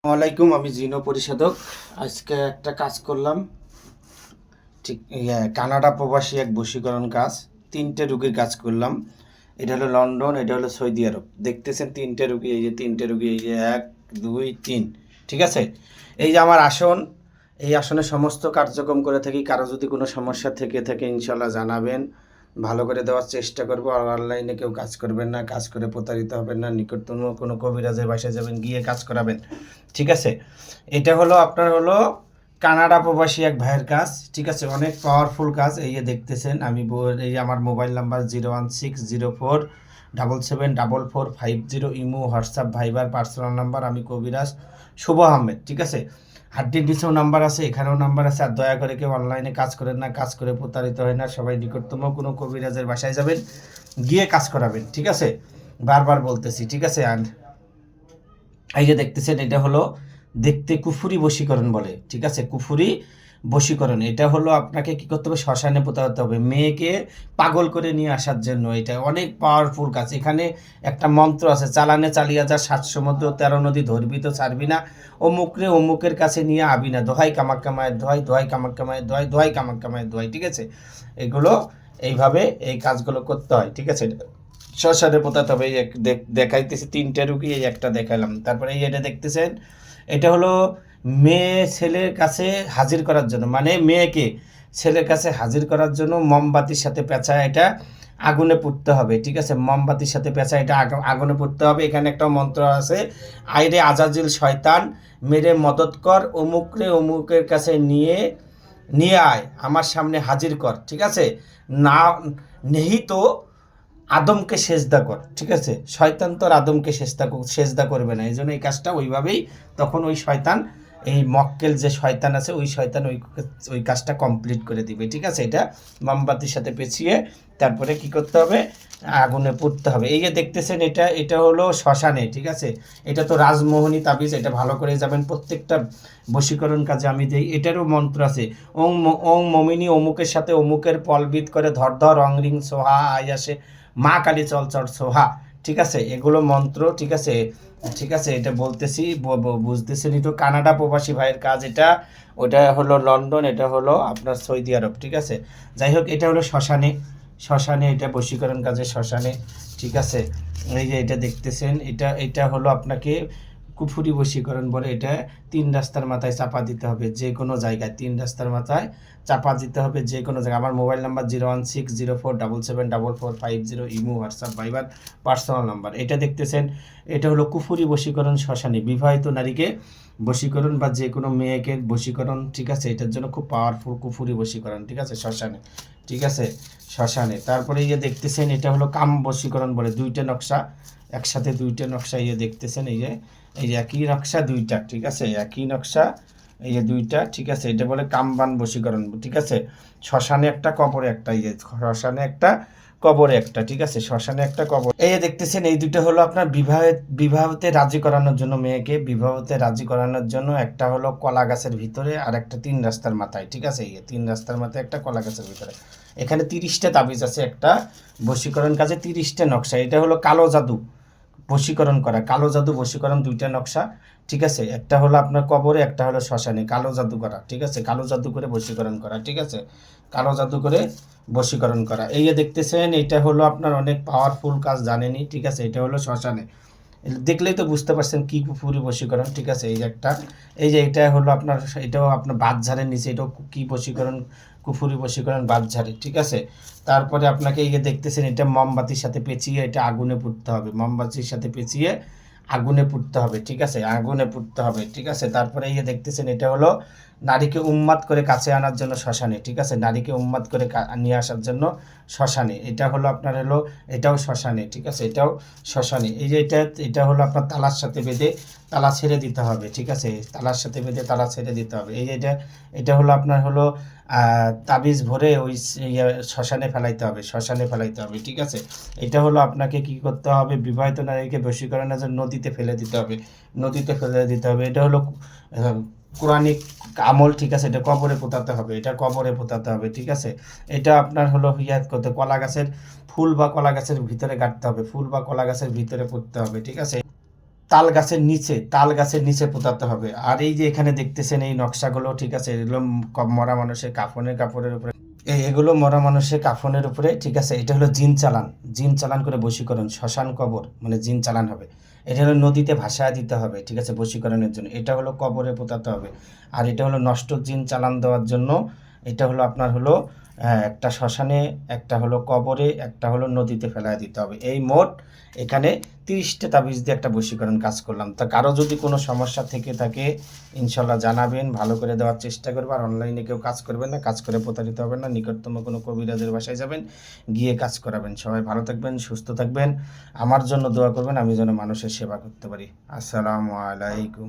ওয়ালাইকুম, আমি জিনো পরিশোধক। আজকে একটা কাজ করলাম, ঠিক কানাডা প্রবাসী এক বশীকরণ কাজ। 3টে রুগীর কাজ করলাম। এটা হলো লন্ডন, এটা হলো সৌদি আরব। দেখতেছেন 3টে রুগী, এই যে 3টে রুগী, এই যে 1 2 3। ঠিক আছে, এই যে আমার আসন, এই আসনে সমস্ত কার্যক্রম করে থাকি। কারো যদি কোনো সমস্যা থেকে থাকে ইনশাল্লাহ জানাবেন, ভালো করে দেওয়ার চেষ্টা করবো। আর অনলাইনে কেউ কাজ করবেন না, কাজ করে প্রতারিত হবেন না। নিকটতম কোনো কবিরাজের বাসায় যাবেন, গিয়ে কাজ করাবেন। ঠিক আছে, এটা হলো আপনার হলো কানাডা প্রবাসী এক ভাইয়ের কাজ। ঠিক আছে, অনেক পাওয়ারফুল কাজ। এই যে দেখতেছেন, এই যে আমার mobile number 01604774450, imo, WhatsApp, Viber, personal number. আমি কবিরাজ শুভ আহমেদ। ঠিক আছে, হাড্ডির নিচেও নাম্বার আছে, এখানেও নাম্বার আছে। আর দয়া করে কেউ অনলাইনে কাজ করেন না, কাজ করে প্রতারিত হয় না। সবাই নিকটতম কোনো কবিরাজের বাসায় যাবেন, গিয়ে কাজ করাবেন। ঠিক আছে, বারবার বলতেছি। ঠিক আছে, আর এই যে দেখতেছেন, এটা হলো দেখতে কুফুরি বশীকরণ বলে। ঠিক আছে, কুফুরি বশীকরণ। এটা হলো আপনাকে কি করতে হবে, শ্মশানে পোতাতে হবে মেয়েকে পাগল করে নিয়ে আসার জন্য। এটা অনেক পাওয়ারফুল কাজ। এখানে একটা মন্ত্র আছে, চালানে চালিয়া যা, 7 সমুদ্র 13 নদী ধরবি তো ছাড়বি না, অমুক রে অমুকের কাছে নিয়ে আবি না, দোহাই কামাখ্যা মায়ের দোহাই, দোহাই কামাখ্যা মায়ের দোহাই, দোহাই কামাখ্যা মায়ের দোহাই। ঠিক আছে, এগুলো এইভাবে এই কাজগুলো করতে হয়। ঠিক আছে, শ্মশানে পোতাতে হবে। এই দেখাইতেছি 3টে রুগী, এই একটা দেখাইলাম। তারপরে এই এটা দেখতেছেন, এটা হলো মেয়ে ছেলের কাছে হাজির করার জন্য, মানে মেয়েকে ছেলের কাছে হাজির করার জন্য মোমবাতির সাথে পেঁচা এটা আগুনে পুড়তে হবে। ঠিক আছে, মোমবাতির সাথে পেঁচা এটা আগুনে পুড়তে হবে। এখানে একটা মন্ত্র আছে, আইরে আজাজিল শয়তান, মেরে মদত কর, অমুক রে অমুকের কাছে নিয়ে নিয়ে আয়, আমার সামনে হাজির কর। ঠিক আছে, না নেহি তো আদমকে সেজদা কর। ঠিক আছে, শয়তান তো আর আদমকে সেজদা করবে না, এই জন্য এই কাজটা ওইভাবেই, তখন ওই শয়তান, এই মক্কেল যে শয়তান আছে, ওই শয়তান ওই কাজটা কমপ্লিট করে দিবে। ঠিক আছে, এটা মোমবাতির সাথে পেঁচিয়ে তারপরে কি করতে হবে, আগুনে পুড়তে হবে। এই যে দেখতেছেন, এটা হলো শ্মশানে। ঠিক আছে, এটা তো রাজমোহনী তাবিজ, এটা ভালো করে যাবেন। প্রত্যেকটা বশীকরণ কাজে আমি দিই। এটারও মন্ত্র আছে, ওং মমিনী অমুকের সাথে অমুকের পলবিত করে ধর ধর অং রিং সোহা আই আসে, মা কালী চল চল সোহা। ঠিক আছে, এগুলো মন্ত্র। ঠিক আছে, ঠিক আছে, এটা বলতেছি, বুঝতেছেন। তো কানাডা প্রবাসী ভাইয়ের কাজ এটা। ওটা হলো লন্ডন, এটা হলো আপনার সৌদি আরব। ঠিক আছে, যাই হোক, এটা হলো শ্মশানে। শ্মশানে এটা বশীকরণ কাজে, শ্মশানে। ঠিক আছে, এই যে এটা দেখতেছেন, এটা হলো আপনাকে কুফুরি বশীকরণ বলে। এটা 3 রাস্তার মাথায় চাপা দিতে হবে, যে কোনো জায়গায় 3 রাস্তার মাথায় চাপা দিতে হবে, যে কোনো জায়গায়। আমার mobile number 01604774450, imo, WhatsApp, Viber, personal number. এটা দেখতেছেন, এটা হলো কুফুরি বশীকরণ শ্মশানে। বিবাহিত নারীকে বশীকরণ বা যে কোনো মেয়েকে বশীকরণ। ঠিক আছে, এটার জন্য খুব পাওয়ারফুল কুফুরি বশীকরণ। ঠিক আছে, শ্মশানে। ঠিক আছে, শ্মশানে। তারপরে এই যে দেখতেছেন, এটা হলো কাম বশীকরণ বলে। 2টে নকশা একসাথে, 2টে নকশা। এই যে দেখতেছেন, এই যে একই নকশা 2টা। ঠিক আছে, একই নকশা, এই যে 2টা। ঠিক আছে, এটা বলে কামবান বশীকরণ। ঠিক আছে, শ্মশানে একটা, কবরে একটা। এই যে শ্মশানে একটা, কবরে একটা। ঠিক আছে, শ্মশানে একটা, কবর। এই যে দেখতেছেন, এই 2টা হলো আপনার বিবাহতে রাজি করানোর জন্য, মেয়েকে বিবাহতে রাজি করানোর জন্য। একটা হলো কলা গাছের ভিতরে, আর একটা 3 রাস্তার মাথায়। ঠিক আছে, এই 3 রাস্তার মাথায় একটা, কলা গাছের ভিতরে। এখানে 30টা তাবিজ আছে, একটা বশীকরণ কাজে 30টা নকশা। এটা হলো কালো জাদু বশীকরণ করা, কালো জাদু বশীকরণ, 2টা নকশা। ঠিক আছে, একটা হলো আপনার কবরে, একটা হলো শ্মশানে, কালো জাদু করা। ঠিক আছে, কালো জাদু করে বশীকরণ করা। ঠিক আছে, কালো জাদু করে বশীকরণ করা। এই যে দেখতেছেন, এটা হলো আপনার অনেক পাওয়ারফুল কাজ, জানেনই। ঠিক আছে, এটা হলো শ্মশানে। দেখলেই তো বুঝতে পারছেন কি কুফুরি বশীকরণ। ঠিক আছে, এই যে একটা, এই যে এটা হলো আপনার, এটাও আপনার বাঁধঝাড়ের নিচে, এটাও কি বশীকরণ, কুফুরি বশীকরণ, বাঁধঝাড়ে। ঠিক আছে, তারপরে আপনাকে এই যে দেখতেছেন, এটা মোমবাতির সাথে পেঁচিয়ে এটা আগুনে পুড়তে হবে, মোমবাতির সাথে পেঁচিয়ে আগুনে পুড়তে হবে। ঠিক আছে, আগুনে পুড়তে হবে। ঠিক আছে, তারপরে এই যে দেখতেছেন, এটা হলো নারীকে উন্মাদ করে কাছে আনার জন্য শ্মশানে। ঠিক আছে, নারীকে উন্মাদ করে নিয়ে আসার জন্য শ্মশানে। এটা হলো আপনার হলো, এটাও শ্মশানে। ঠিক আছে, এটাও শ্মশানে। এই যে এটা হলো আপনার তালার সাথে বেঁধে তালা ছেড়ে দিতে হবে। ঠিক আছে, তালার সাথে বেঁধে তালা ছেড়ে দিতে হবে। এই যে এটা হলো আপনার হলো তাবিজ ভরে ওই শ্মশানে ফেলাইতে হবে, শ্মশানে ফেলাইতে হবে। ঠিক আছে, এটা হলো আপনাকে কি করতে হবে, বিবাহিত নারীকে বশীকরণের জন্য নদীতে ফেলে দিতে হবে, নদীতে ফেলে দিতে হবে। এটা হলো কোরআনিক আমল। ঠিক আছে, এটা কবরে পোতাতে হবে, এটা কবরে পোতাতে হবে। ঠিক আছে, এটা আপনার হলো ইয়াত করতে, কলা গাছের ফুল বা কলা গাছের ভিতরে গাঁটতে হবে, ফুল বা কলা গাছের ভিতরে পুঁততে হবে। ঠিক আছে, তাল গাছের নিচে পোতাতে হবে। আর এই যে এখানে দেখতেছেন এই নকশাগুলো, ঠিক আছে, এগুলো মরা মানুষের কাপড়ের উপরে, এগুলো মরা মানুষের কাফনের উপরে, ঠিক আছে। এটা হলো জিন চালান করে বশীকরণ, শ্মশান কবর মানে জিন চালান হবে। এটা হলো নদীতে ভাসায় দিতে হবে, ঠিক আছে, বশীকরণের জন্য। এটা হলো কবরে পোতাতে হবে। আর এটা হলো নষ্ট জিন চালান দেওয়ার জন্য। এটা হলো আপনার হলো একটা শ্মশানে, একটা হলো কবরে, একটা হলো নদীতে ফেলায় দিতে হবে। এই মোট এখানে 30টা তাবিজ দিয়ে একটা বশীকরণ কাজ করলাম। তা কারো যদি কোনো সমস্যা থেকে থাকে ইনশাল্লাহ জানাবেন, ভালো করে দেওয়ার চেষ্টা করবো। আর অনলাইনে কেউ কাজ করবেন না, কাজ করে প্রতারিত হবেন না, নিকটতম কোনো কবিরাজের বাসায় যাবেন, গিয়ে কাজ করাবেন। সবাই ভালো থাকবেন, সুস্থ থাকবেন, আমার জন্য দোয়া করবেন, আমি যেন মানুষের সেবা করতে পারি। আসসালামু আলাইকুম।